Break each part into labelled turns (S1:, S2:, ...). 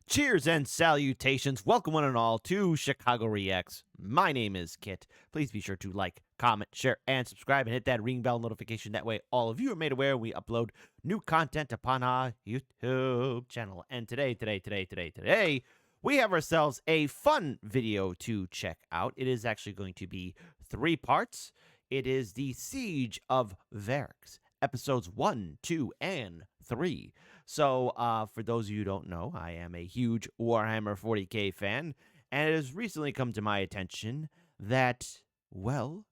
S1: Cheers and salutations. Welcome one and all to Chicago Reacts. My name is Kit. Please be sure to like, comment, share, and subscribe and hit that ring bell notification. That way all of you are made aware we upload new content upon our YouTube channel. And today, we have ourselves a fun video to check out. It is actually going to be 3 parts. It is the Siege of Vraks, episodes 1, 2, and 3. So, for those of you who don't know, I am a huge Warhammer 40k fan, and it has recently come to my attention that, well,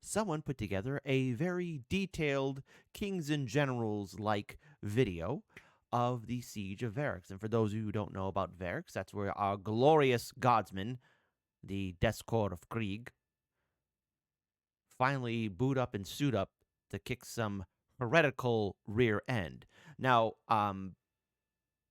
S1: someone put together a very detailed Kings and Generals-like video of the Siege of Vraks. And for those of you who don't know about Vraks, that's where our glorious godsman, the Korps of Krieg, finally boot up and suit up to kick some heretical rear end. Now,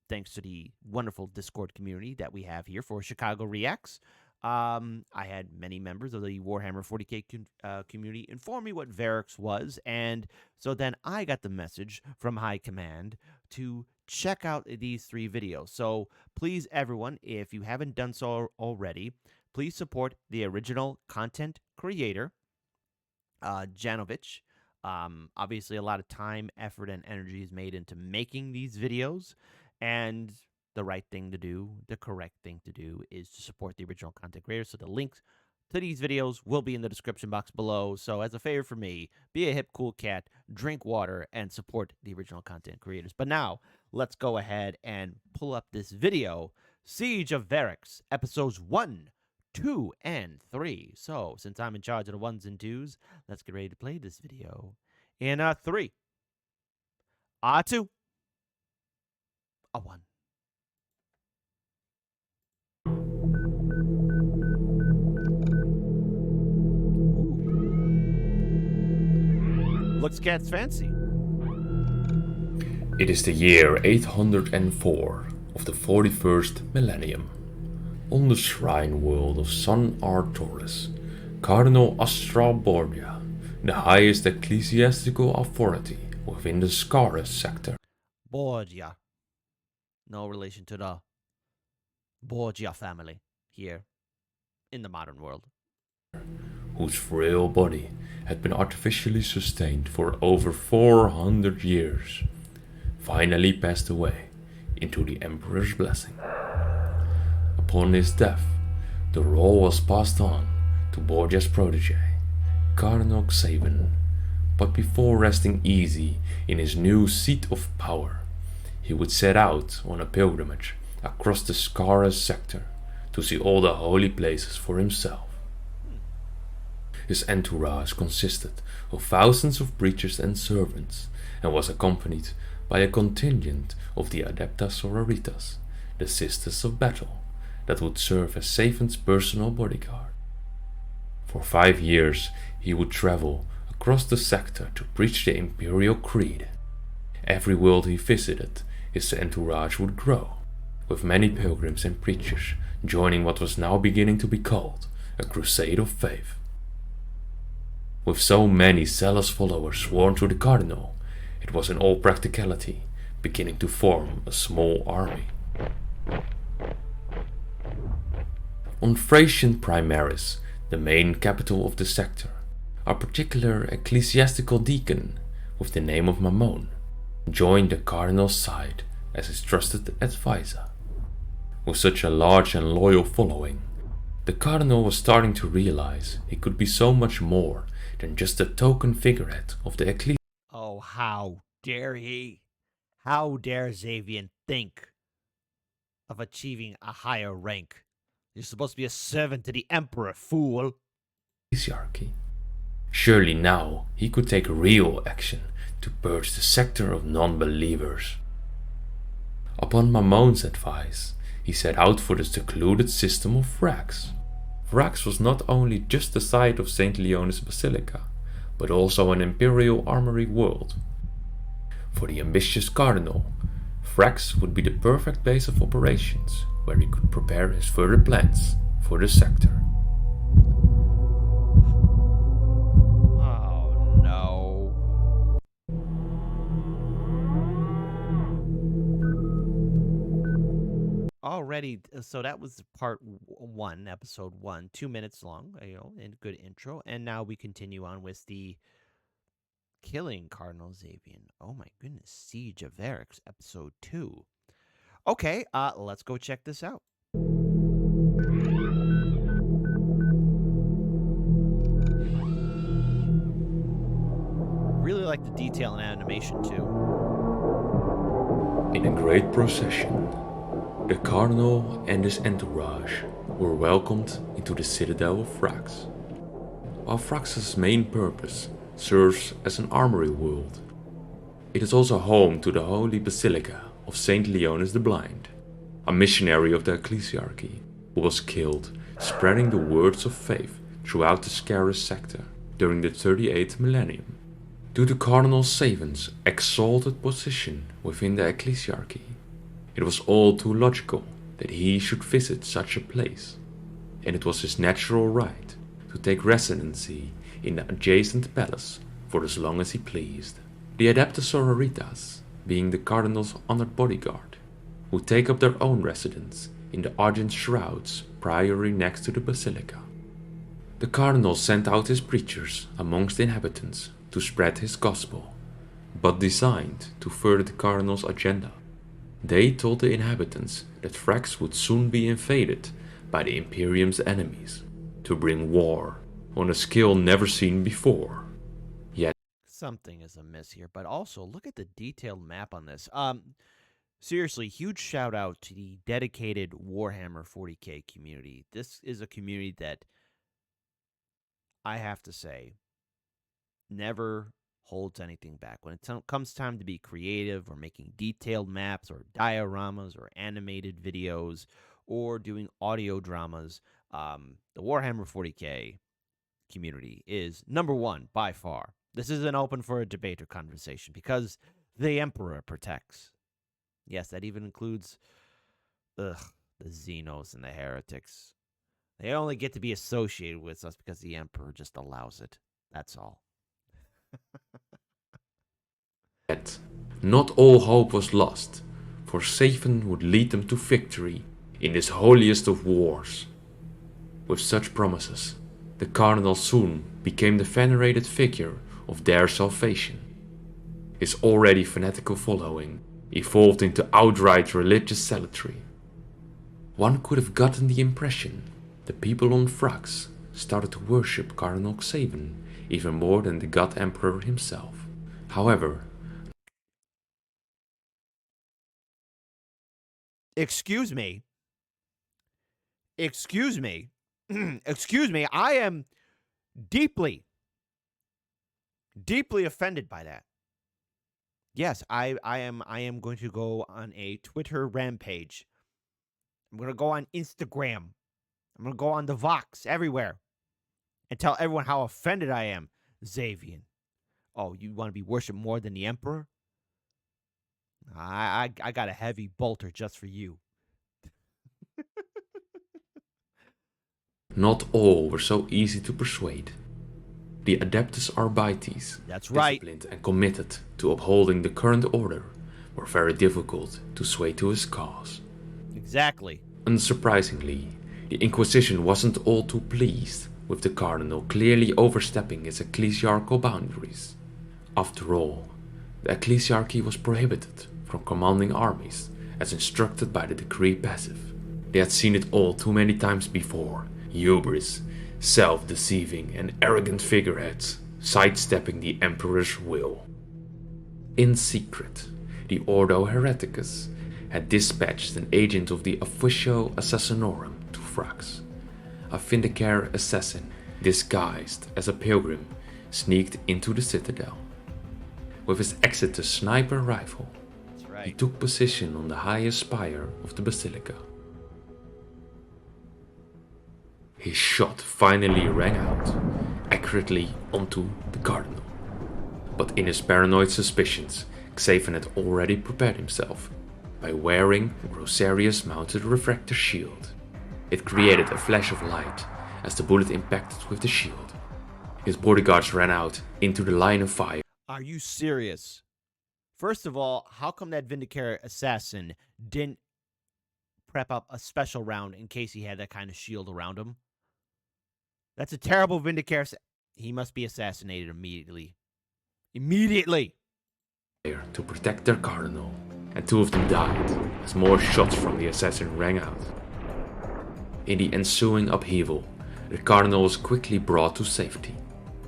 S1: thanks to the wonderful Discord community that we have here for Chicago Reacts, I had many members of the Warhammer 40k community inform me what Vraks was, and so then I got the message from High Command to check out these 3 videos. So please, everyone, if you haven't done so already, please support the original content creator, Janovich. Obviously, a lot of time, effort, and energy is made into making these videos, and the right thing to do, the correct thing to do, is to support the original content creator. So the links to these videos will be in the description box below. So as a favor for me, be a hip, cool cat, drink water, and support the original content creators. But now, let's go ahead and pull up this video, Siege of Vraks, episodes 1, 2, and 3. So, since I'm in charge of the 1s and 2s, let's get ready to play this video in 3, 2, 1. Looks cat's fancy.
S2: It is the year 804 of the 41st millennium. On the shrine world of Sun Artoris, Cardinal Borgia, the highest ecclesiastical authority within the Scaris sector.
S1: Borgia. No relation to the Borgia family here in the modern world.
S2: Whose frail body had been artificially sustained for over 400 years, finally passed away into the Emperor's blessing. Upon his death, the role was passed on to Borgia's protege, Cardinal Xaven, but before resting easy in his new seat of power, he would set out on a pilgrimage across the Scaris sector to see all the holy places for himself. His entourage consisted of thousands of preachers and servants, and was accompanied by a contingent of the Adeptas Sororitas, the Sisters of Battle, that would serve as Xaven's personal bodyguard. For 5 years he would travel across the sector to preach the Imperial creed. Every world he visited, his entourage would grow, with many pilgrims and preachers joining what was now beginning to be called a crusade of faith. With so many zealous followers sworn to the Cardinal, it was in all practicality beginning to form a small army. On Thracian Primaris, the main capital of the sector, a particular ecclesiastical deacon with the name of Mammon joined the Cardinal's side as his trusted advisor. With such a large and loyal following, the Cardinal was starting to realize he could be so much more than just a token figurehead of the ecclesia.
S1: Oh, how dare he? How dare Xavian think of achieving a higher rank? You're supposed to be a servant to the Emperor, fool.
S2: Ecclesiarchy. Surely now he could take real action to purge the sector of non-believers. Upon Mammon's advice, he set out for the secluded system of Vraks. Vraks was not only just the site of St. Leonis Basilica, but also an Imperial armory world. For the ambitious Cardinal, Vraks would be the perfect base of operations, where he could prepare his further plans for the sector.
S1: Oh no. already, so that was one, episode 1, 2 minutes long, and good intro. And now we continue on with the killing Cardinal Xaven. Oh my goodness, Siege of Vraks, episode 2. Okay, let's go check this out. Really like the detail and animation too.
S2: In a great procession, the Cardinal and his entourage were welcomed into the citadel of Vraks. While Vraks' main purpose serves as an armory world, it is also home to the Holy Basilica of Saint Leonis the Blind, a missionary of the Ecclesiarchy who was killed spreading the words of faith throughout the Scaris sector during the 38th millennium. Due to Cardinal Xaven's exalted position within the Ecclesiarchy, it was all too logical that he should visit such a place, and it was his natural right to take residency in the adjacent palace for as long as he pleased. The Adeptus Sororitas being the Cardinal's honored bodyguard, who take up their own residence in the Argent Shrouds priory next to the Basilica. The Cardinal sent out his preachers amongst the inhabitants to spread his gospel, but designed to further the Cardinal's agenda. They told the inhabitants that Vraks would soon be invaded by the Imperium's enemies, to bring war on a scale never seen before. Yet
S1: Something is amiss here, but also look at the detailed map on this. Seriously, huge shout out to the dedicated Warhammer 40k community. This is a community that I have to say never holds anything back. When it comes time to be creative or making detailed maps or dioramas or animated videos or doing audio dramas, the Warhammer 40k community is number one by far. This isn't open for a debate or conversation because the Emperor protects. Yes, that even includes the Xenos and the heretics. They only get to be associated with us because the Emperor just allows it. That's all.
S2: not all hope was lost, for Xaven would lead them to victory in this holiest of wars. With such promises, the Cardinal soon became the venerated figure of their salvation. His already fanatical following evolved into outright religious zealotry. One could have gotten the impression the people on Vraks started to worship Cardinal Xaven even more than the God Emperor himself. However,
S1: Excuse me. Excuse me. Excuse me. I am deeply, deeply offended by that. Yes, I am going to go on a Twitter rampage. I'm going to go on Instagram. I'm going to go on the Vox everywhere and tell everyone how offended I am. Xavian. Oh, you want to be worshipped more than the Emperor? I got a heavy bolter just for you.
S2: not all were so easy to persuade. The Adeptus Arbites,
S1: That's right.
S2: disciplined and committed to upholding the current order, were very difficult to sway to his cause.
S1: Exactly.
S2: Unsurprisingly, the Inquisition wasn't all too pleased with the Cardinal clearly overstepping his ecclesiarchal boundaries. After all, the Ecclesiarchy was prohibited from commanding armies as instructed by the Decree Passive. They had seen it all too many times before: hubris, self-deceiving and arrogant figureheads sidestepping the Emperor's will. In secret, the Ordo Hereticus had dispatched an agent of the Officio Assassinorum to Vraks. A Vindicare assassin, disguised as a pilgrim, sneaked into the citadel. With his Exitus sniper rifle,
S1: That's
S2: he
S1: right.
S2: took position on the highest spire of the basilica. His shot finally rang out, accurately onto the Cardinal. But in his paranoid suspicions, Xaven had already prepared himself by wearing a Rosarius mounted refractor shield. It created a flash of light as the bullet impacted with the shield. His bodyguards ran out into the line of fire.
S1: Are you serious? First of all, how come that Vindicare assassin didn't prep up a special round in case he had that kind of shield around him. That's a terrible Vindicare. He must be assassinated immediately. Immediately!
S2: To protect their cardinal, and 2 of them died as more shots from the assassin rang out. In the ensuing upheaval, the cardinal was quickly brought to safety.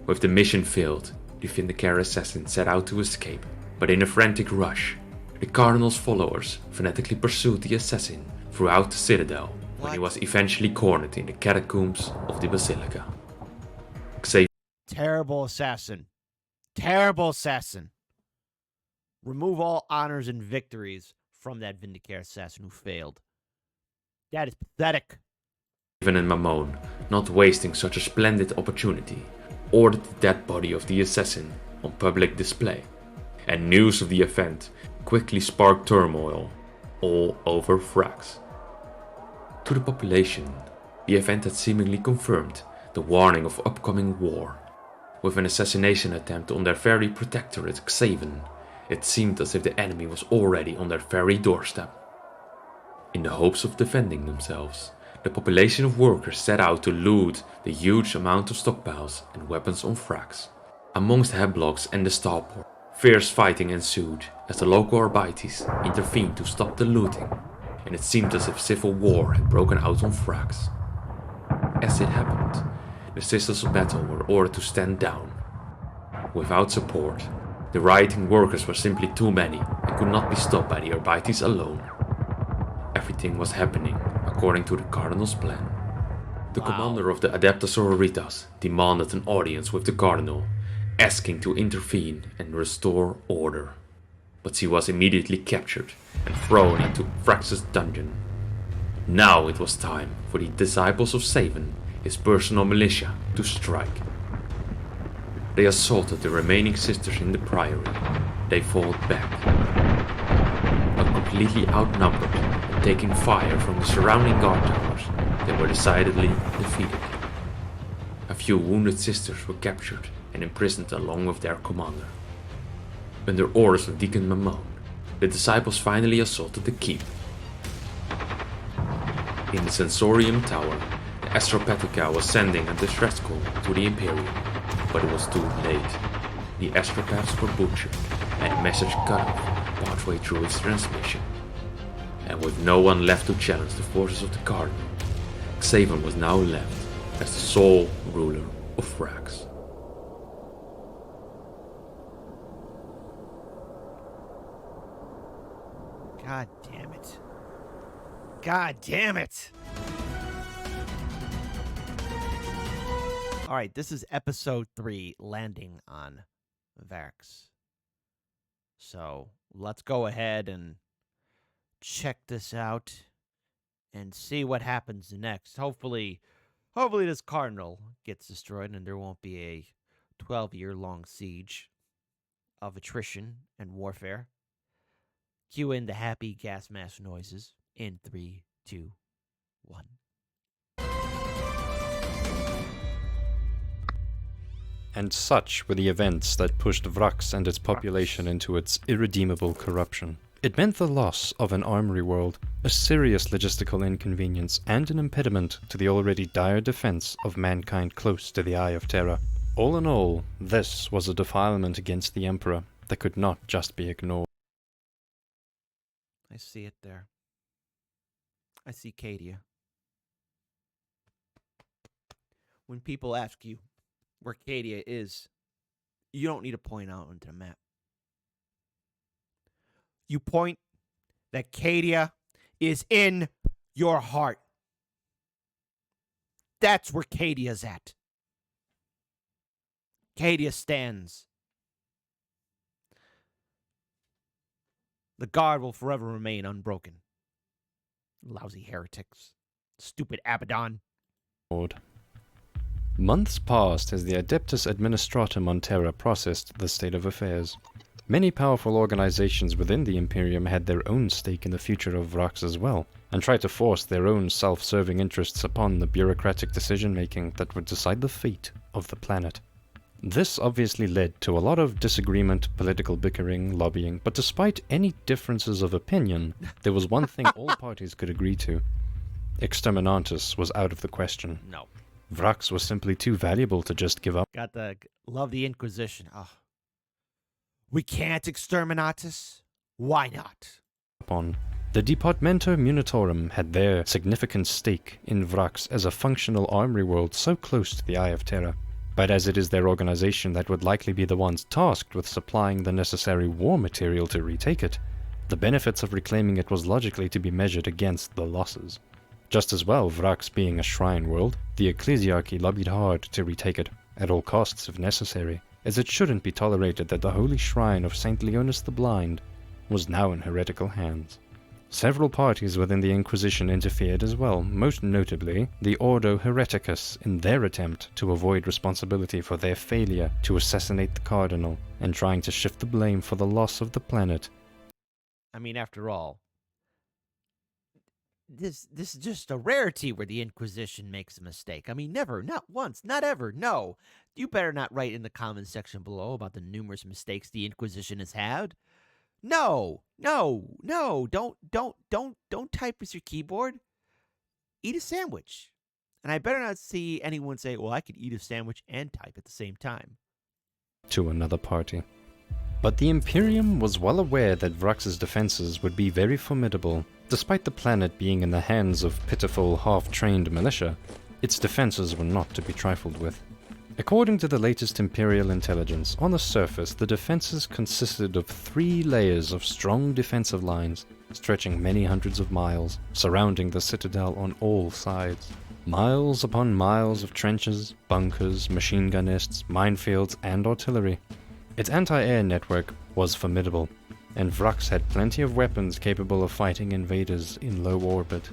S2: With the mission failed, the Vindicare assassin set out to escape, but in a frantic rush, the cardinal's followers frenetically pursued the assassin throughout the citadel when he was eventually cornered in the catacombs of the basilica. Xaven.
S1: Terrible assassin. Terrible assassin. Remove all honors and victories from that Vindicare assassin who failed. That is pathetic.
S2: And Mammon, not wasting such a splendid opportunity, ordered the dead body of the assassin on public display, and news of the event quickly sparked turmoil all over Vraks. To the population, the event had seemingly confirmed the warning of upcoming war. With an assassination attempt on their very protectorate Xaven, it seemed as if the enemy was already on their very doorstep. In the hopes of defending themselves, the population of workers set out to loot the huge amount of stockpiles and weapons on Vraks. Amongst the Heblocks and the Starport, fierce fighting ensued as the local Arbites intervened to stop the looting, and it seemed as if civil war had broken out on Vraks. As it happened, the Sisters of Battle were ordered to stand down. Without support, the rioting workers were simply too many and could not be stopped by the Arbites alone. Everything was happening according to the Cardinal's plan. The commander of the Adepta Sororitas demanded an audience with the Cardinal, asking to intervene and restore order. But he was immediately captured and thrown into Vraks' dungeon. Now it was time for the disciples of Xaven, his personal militia, to strike. They assaulted the remaining sisters in the priory. They fought back. But completely outnumbered and taking fire from the surrounding guard towers, they were decidedly defeated. A few wounded sisters were captured and imprisoned along with their commander. Under orders of Deacon Mammon, the disciples finally assaulted the keep. In the Sensorium Tower, the Astropatica was sending a distress call to the Imperial, but it was too late. The astropaths were butchered and the message cut off partway through its transmission. And with no one left to challenge the forces of the Cardinal, Xaven was now left as the sole ruler of Vraks.
S1: God damn it. God damn it. All right, this is episode 3, landing on Vraks. So let's go ahead and check this out and see what happens next. Hopefully this Cardinal gets destroyed and there won't be a 12-year-long siege of attrition and warfare. Cue in the happy gas mask noises in 3, 2, 1.
S3: And such were the events that pushed Vraks and its population into its irredeemable corruption. It meant the loss of an armory world, a serious logistical inconvenience, and an impediment to the already dire defense of mankind close to the Eye of Terror. All in all, this was a defilement against the Emperor that could not just be ignored.
S1: I see it there. I see Cadia. When people ask you where Cadia is, you don't need to point out onto the map. You point that Cadia is in your heart. That's where Cadia's at. Cadia stands. The guard will forever remain unbroken. Lousy heretics. Stupid Abaddon.
S3: Months passed as the Adeptus Administratum on Terra processed the state of affairs. Many powerful organizations within the Imperium had their own stake in the future of Vraks as well, and tried to force their own self-serving interests upon the bureaucratic decision-making that would decide the fate of the planet. This obviously led to a lot of disagreement, political bickering, lobbying, but despite any differences of opinion, there was one thing all parties could agree to. Exterminatus was out of the question.
S1: No.
S3: Vraks was simply too valuable to just give up
S1: Love the Inquisition. Oh. We can't Exterminatus? Why not?
S3: on. The Departamento Munitorum had their significant stake in Vraks as a functional armory world so close to the Eye of Terror. But as it is their organization that would likely be the ones tasked with supplying the necessary war material to retake it, the benefits of reclaiming it was logically to be measured against the losses. Just as well, Vraks being a shrine world, the ecclesiarchy lobbied hard to retake it, at all costs if necessary, as it shouldn't be tolerated that the holy shrine of Saint Leonis the Blind was now in heretical hands. Several parties within the Inquisition interfered as well, most notably the Ordo Hereticus in their attempt to avoid responsibility for their failure to assassinate the Cardinal and trying to shift the blame for the loss of the planet.
S1: I mean, after all, this is just a rarity where the Inquisition makes a mistake. I mean, never, not once, not ever, no. You better not write in the comments section below about the numerous mistakes the Inquisition has had. No, don't type with your keyboard. Eat a sandwich. And I better not see anyone say, well, I could eat a sandwich and type at the same time.
S3: To another party. But the Imperium was well aware that Vraks' defenses would be very formidable. Despite the planet being in the hands of pitiful, half-trained militia, its defenses were not to be trifled with. According to the latest Imperial intelligence, on the surface the defenses consisted of 3 layers of strong defensive lines, stretching many hundreds of miles, surrounding the citadel on all sides. Miles upon miles of trenches, bunkers, machine gun nests, minefields, and artillery. Its anti-air network was formidable, and Vraks had plenty of weapons capable of fighting invaders in low orbit.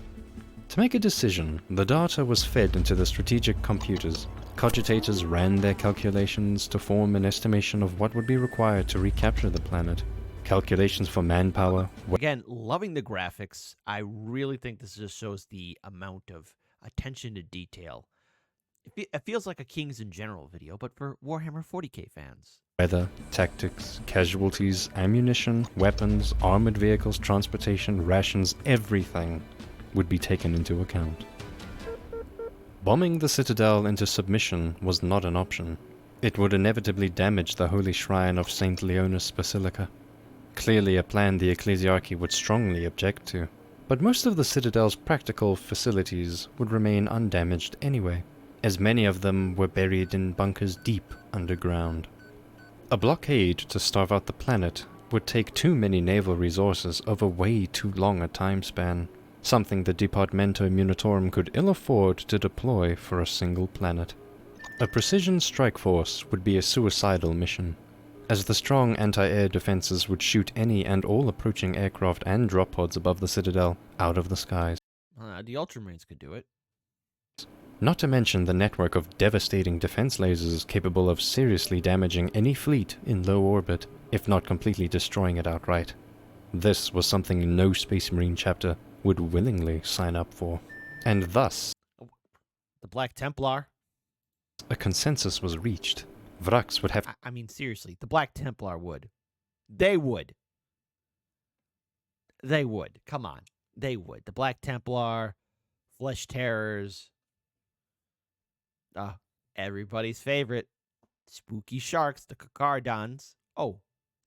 S3: To make a decision, the data was fed into the strategic computers. Cogitators ran their calculations to form an estimation of what would be required to recapture the planet. Calculations for manpower.
S1: Again, loving the graphics. I really think this just shows the amount of attention to detail. It feels like a Kings in General video, but for Warhammer 40k fans.
S3: Weather, tactics, casualties, ammunition, weapons, armored vehicles, transportation, rations, everything would be taken into account. Bombing the citadel into submission was not an option. It would inevitably damage the holy shrine of Saint Leonis Basilica. Clearly a plan the ecclesiarchy would strongly object to. But most of the citadel's practical facilities would remain undamaged anyway, as many of them were buried in bunkers deep underground. A blockade to starve out the planet would take too many naval resources over way too long a time span. Something the Departamento Munitorum could ill afford to deploy for a single planet. A precision strike force would be a suicidal mission, as the strong anti-air defenses would shoot any and all approaching aircraft and drop pods above the citadel out of the skies.
S1: The Ultramarines could do it.
S3: Not to mention the network of devastating defense lasers capable of seriously damaging any fleet in low orbit, if not completely destroying it outright. This was something no Space Marine chapter would willingly sign up for. And thus,
S1: the Black Templar.
S3: A consensus was reached. Vraks would have...
S1: I mean, seriously, the Black Templar would. They would. They would. Come on. They would. The Black Templar, Flesh Terrors, everybody's favorite, Spooky Sharks, the Kakardans. Oh,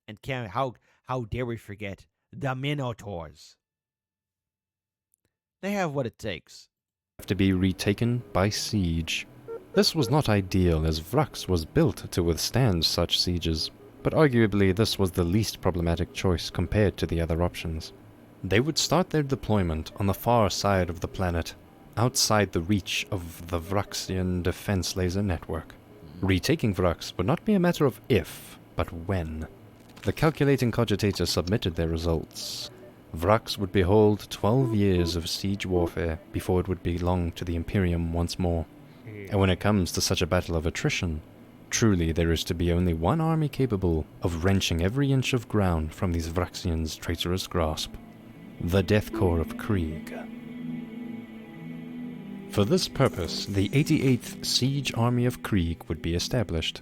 S1: and how dare we forget the Minotaurs. They have what it takes.
S3: To be retaken by siege. This was not ideal, as Vraks was built to withstand such sieges, but arguably this was the least problematic choice compared to the other options. They would start their deployment on the far side of the planet, outside the reach of the Vraksian defense laser network. Retaking Vraks would not be a matter of if, but when. The calculating cogitator submitted their results. Vraks would behold 12 years of siege warfare before it would belong to the Imperium once more. And when it comes to such a battle of attrition, truly there is to be only one army capable of wrenching every inch of ground from these Vraksians' traitorous grasp. The Death Corps of Krieg. For this purpose, the 88th Siege Army of Krieg would be established.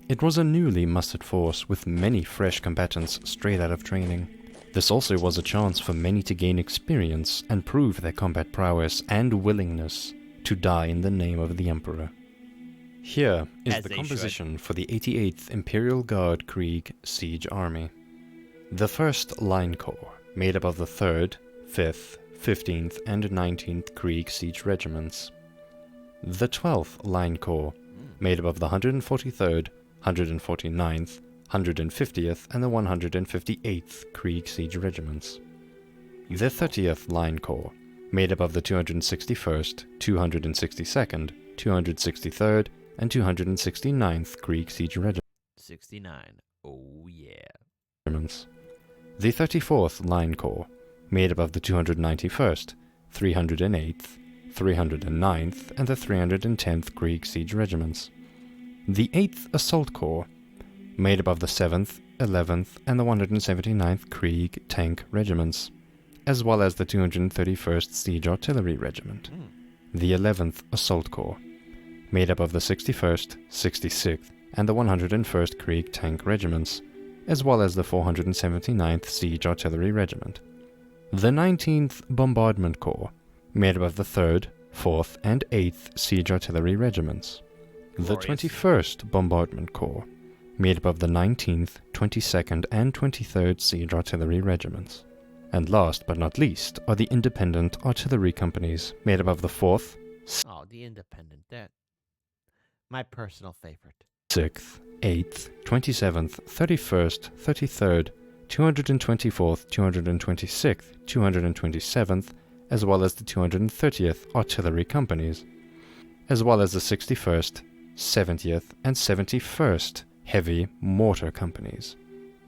S3: It was a newly mustered force with many fresh combatants straight out of training. This also was a chance for many to gain experience and prove their combat prowess and willingness to die in the name of the Emperor. Here is
S1: As
S3: the
S1: they
S3: composition for the 88th Imperial Guard Krieg Siege Army. The 1st Line Corps, made up of the 3rd, 5th, 15th, and 19th Krieg Siege Regiments. The 12th Line Corps, made up of the 143rd, 149th, 150th, and the 158th Krieg Siege Regiments. The 30th Line Corps, made up of the 261st, 262nd, 263rd, and 269th Krieg Siege
S1: 69. Oh, yeah.
S3: Regiments. The 34th Line Corps, made up of the 291st, 308th, 309th, and the 310th Krieg Siege Regiments. The 8th Assault Corps, made up of the 7th, 11th, and the 179th Krieg Tank Regiments, as well as the 231st Siege Artillery Regiment. The 11th Assault Corps, made up of the 61st, 66th, and the 101st Krieg Tank Regiments, as well as the 479th Siege Artillery Regiment. The 19th Bombardment Corps, made up of the 3rd, 4th, and 8th Siege Artillery Regiments. The 21st Bombardment Corps, made up of the 19th, 22nd, and 23rd Siege Artillery Regiments. And last but not least are the independent artillery companies, made up of the 4th,
S1: Oh, the independent. That. My personal favorite.
S3: 6th, 8th, 27th, 31st, 33rd, 224th, 226th, 227th, as well as the 230th Artillery Companies, as well as the 61st, 70th, and 71st Heavy Mortar Companies.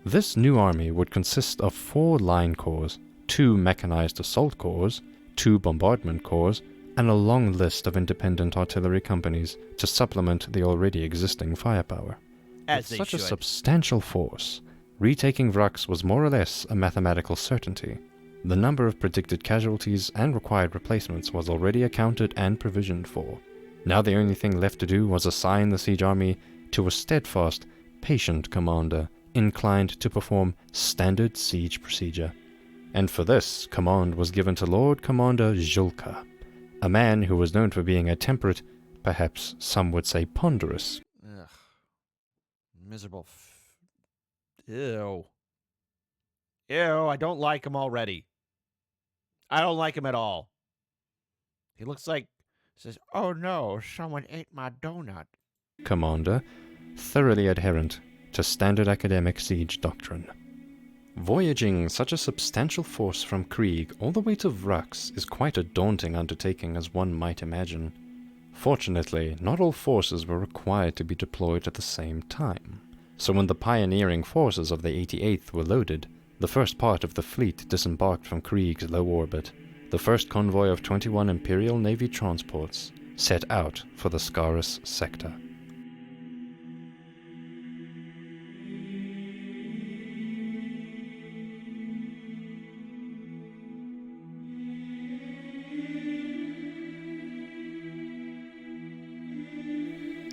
S3: This new army would consist of 4 line corps, 2 mechanized assault corps, 2 bombardment corps, and a long list of independent artillery companies to supplement the already existing firepower.
S1: As
S3: With
S1: they
S3: such
S1: should.
S3: a substantial force, retaking Vraks was more or less a mathematical certainty. The number of predicted casualties and required replacements was already accounted and provisioned for. Now the only thing left to do was assign the siege army to a steadfast, patient commander inclined to perform standard siege procedure. And for this, command was given to Lord Commander Julka, a man who was known for being a temperate, perhaps some would say ponderous.
S1: Ugh. Miserable. Ew. Ew, I don't like him already. I don't like him at all. He looks like... Says, oh no, someone ate my donut.
S3: Commander, thoroughly adherent to standard academic siege doctrine. Voyaging such a substantial force from Krieg all the way to Vraks is quite a daunting undertaking, as one might imagine. Fortunately, not all forces were required to be deployed at the same time. So when the pioneering forces of the 88th were loaded, the first part of the fleet disembarked from Krieg's low orbit. The first convoy of 21 Imperial Navy transports set out for the Scarus sector.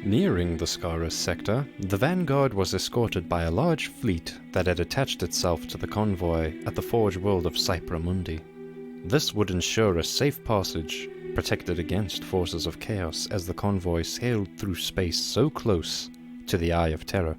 S3: Nearing the Scarus sector, the vanguard was escorted by a large fleet that had attached itself to the convoy at the Forge World of Cypra Mundi. This would ensure a safe passage, protected against forces of chaos as the convoy sailed through space so close to the Eye of Terror.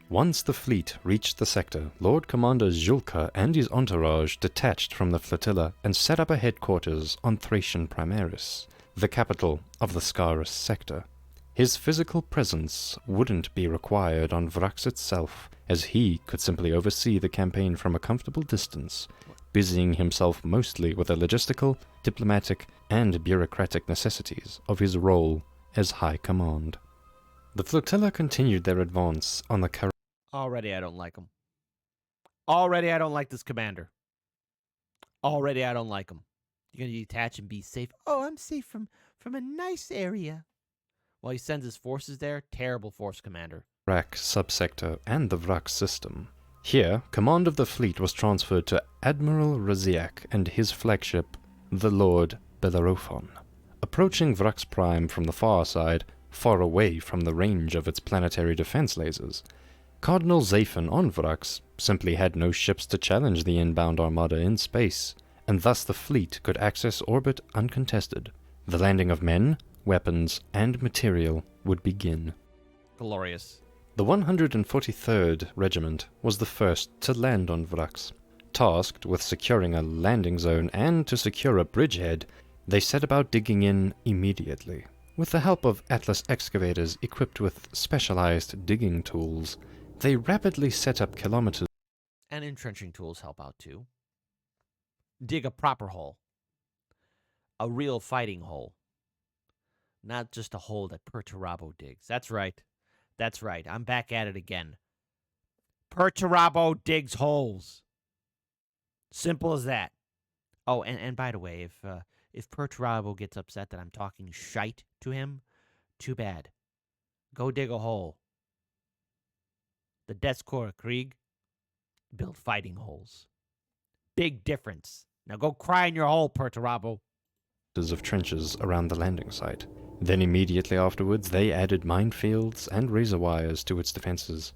S3: Once the fleet reached the sector, Lord Commander Julka and his entourage detached from the flotilla and set up a headquarters on Thracian Primaris, the capital of the Scarus sector. His physical presence wouldn't be required on Vraks itself, as he could simply oversee the campaign from a comfortable distance, busying himself mostly with the logistical, diplomatic, and bureaucratic necessities of his role as High Command. The flotilla continued their advance on the
S1: Already I don't like him. Already I don't like this commander. Already I don't like him. You're going to detach and be safe. Oh, I'm safe from a nice area. Well, he sends his forces there. Terrible force commander.
S3: Vraks subsector and the Vraks system. Here, command of the fleet was transferred to Admiral Raziak and his flagship, the Lord Bellerophon. Approaching Vraks Prime from the far side, far away from the range of its planetary defense lasers, Cardinal Xaven on Vraks simply had no ships to challenge the inbound armada in space, and thus the fleet could access orbit uncontested. The landing of men, weapons, and material would begin.
S1: Glorious.
S3: The 143rd Regiment was the first to land on Vraks. Tasked with securing a landing zone and to secure a bridgehead, they set about digging in immediately. With the help of Atlas excavators equipped with specialized digging tools, they rapidly set up kilometers.
S1: And entrenching tools help out too. Dig a proper hole. A real fighting hole. Not just a hole that Perturabo digs. That's right. That's right. I'm back at it again. Perturabo digs holes. Simple as that. Oh, and by the way, if Perturabo gets upset that I'm talking shite to him, too bad. Go dig a hole. The Deathcore Krieg build fighting holes. Big difference. Now go cry in your hole, Perturabo.
S3: Of trenches around the landing site. Then immediately afterwards they added minefields and razor wires to its defenses.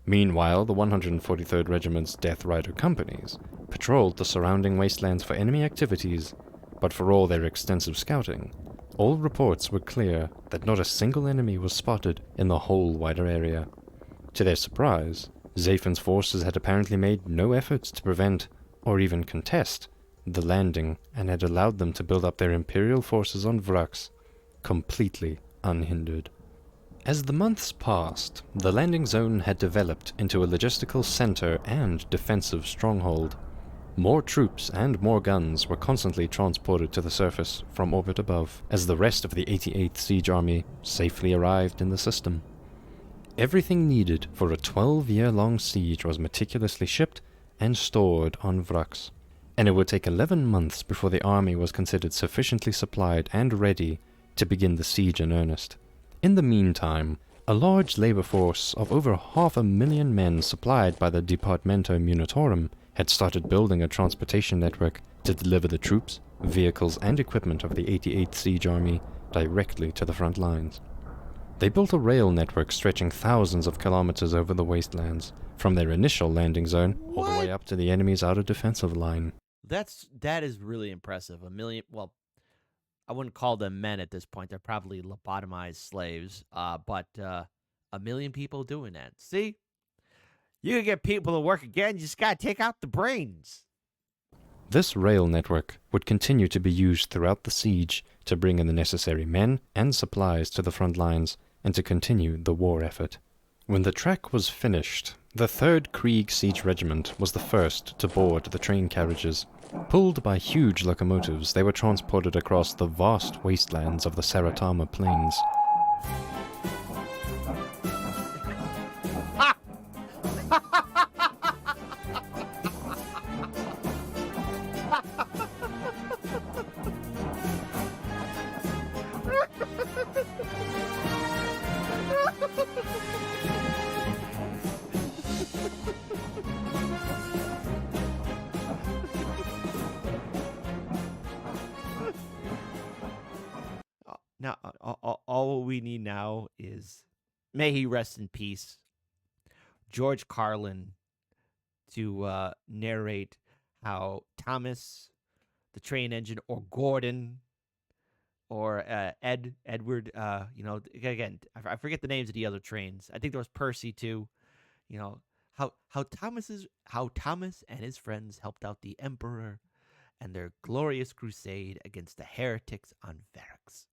S3: Meanwhile, the 143rd Regiment's Death Rider companies patrolled the surrounding wastelands for enemy activities, but for all their extensive scouting, all reports were clear that not a single enemy was spotted in the whole wider area. To their surprise, Xaven's forces had apparently made no efforts to prevent, or even contest, the landing and had allowed them to build up their Imperial forces on Vraks completely unhindered. As the months passed, the landing zone had developed into a logistical center and defensive stronghold. More troops and more guns were constantly transported to the surface from orbit above, as the rest of the 88th Siege Army safely arrived in the system. Everything needed for a 12-year-long siege was meticulously shipped and stored on Vraks, and it would take 11 months before the army was considered sufficiently supplied and ready to begin the siege in earnest. In the meantime, a large labor force of over 500,000 men supplied by the Departamento Munitorum had started building a transportation network to deliver the troops, vehicles, and equipment of the 88th Siege Army directly to the front lines. They built a rail network stretching thousands of kilometers over the wastelands, from their initial landing zone all the way up to the enemy's outer defensive line.
S1: That is really impressive. 1 million, well, I wouldn't call them men at this point. They're probably lobotomized slaves. But 1 million people doing that. See? You can get people to work again. You just got to take out the brains.
S3: This rail network would continue to be used throughout the siege to bring in the necessary men and supplies to the front lines and to continue the war effort. When the track was finished, the 3rd Krieg Siege Regiment was the first to board the train carriages. Pulled by huge locomotives, they were transported across the vast wastelands of the Saratama Plains.
S1: Now, all we need now is, may he rest in peace, George Carlin to narrate how Thomas, the train engine, or Gordon, or Edward, again, I forget the names of the other trains. I think there was Percy too. You know, how Thomas and his friends helped out the Emperor and their glorious crusade against the heretics on Vraks.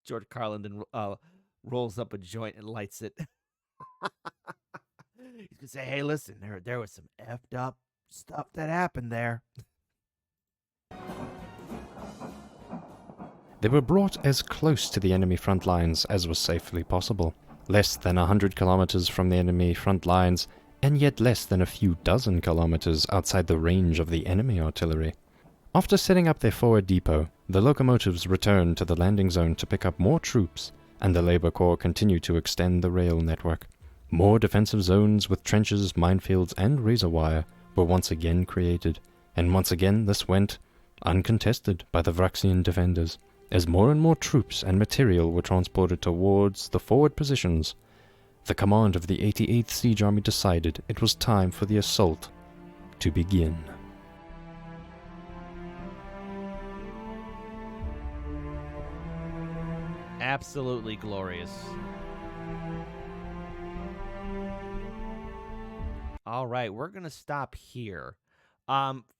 S1: George Carlin then rolls up a joint and lights it. He's gonna say, "Hey, listen, there was some effed up stuff that happened there."
S3: They were brought as close to the enemy front lines as was safely possible, less than 100 kilometers from the enemy front lines, and yet less than a few dozen kilometers outside the range of the enemy artillery. After setting up their forward depot, the locomotives returned to the landing zone to pick up more troops, and the Labor Corps continued to extend the rail network. More defensive zones with trenches, minefields, and razor wire were once again created, and once again this went uncontested by the Vraxian defenders, as more and more troops and material were transported towards the forward positions. The command of the 88th Siege Army decided it was time for the assault to begin.
S1: Absolutely glorious. All right, we're going to stop here.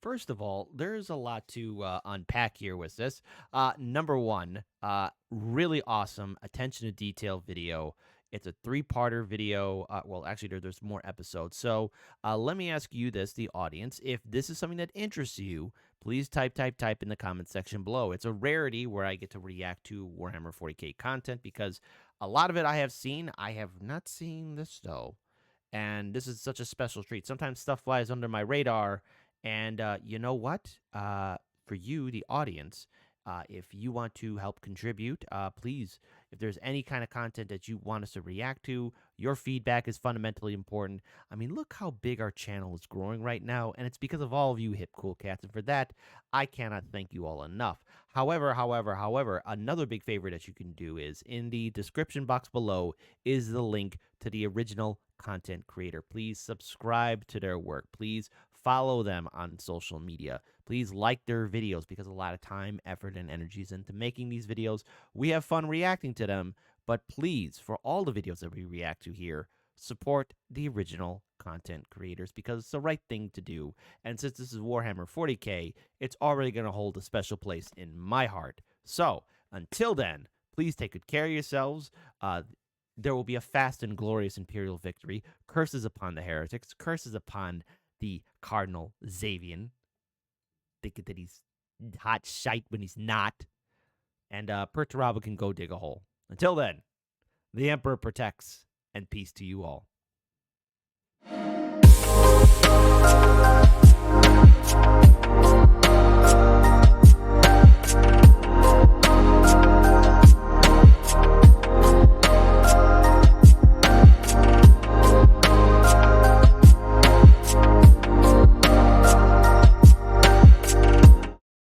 S1: First of all, there's a lot to unpack here with this. Number one, really awesome attention to detail video. It's a 3-parter video. Well, actually, there's more episodes. So let me ask you this, the audience. If this is something that interests you, please type in the comment section below. It's a rarity where I get to react to Warhammer 40k content because a lot of it I have seen. I have not seen this, though. And this is such a special treat. Sometimes stuff flies under my radar. And you know what? For you, the audience, if you want to help contribute, please, if there's any kind of content that you want us to react to, your feedback is fundamentally important. I mean, look how big our channel is growing right now, and it's because of all of you hip cool cats, and for that, I cannot thank you all enough. However, another big favor that you can do is in the description box below is the link to the original content creator. Please subscribe to their work. Please follow them on social media. Please like their videos because a lot of time, effort, and energy is into making these videos. We have fun reacting to them, but please, for all the videos that we react to here, support the original content creators because it's the right thing to do. And since this is Warhammer 40k, it's already going to hold a special place in my heart. So, until then, please take good care of yourselves. There will be a fast and glorious Imperial victory. Curses upon the heretics. Curses upon the Cardinal Xaven. Thinking that he's hot shite when he's not. And Perturabo can go dig a hole. Until then, the Emperor protects, and peace to you all.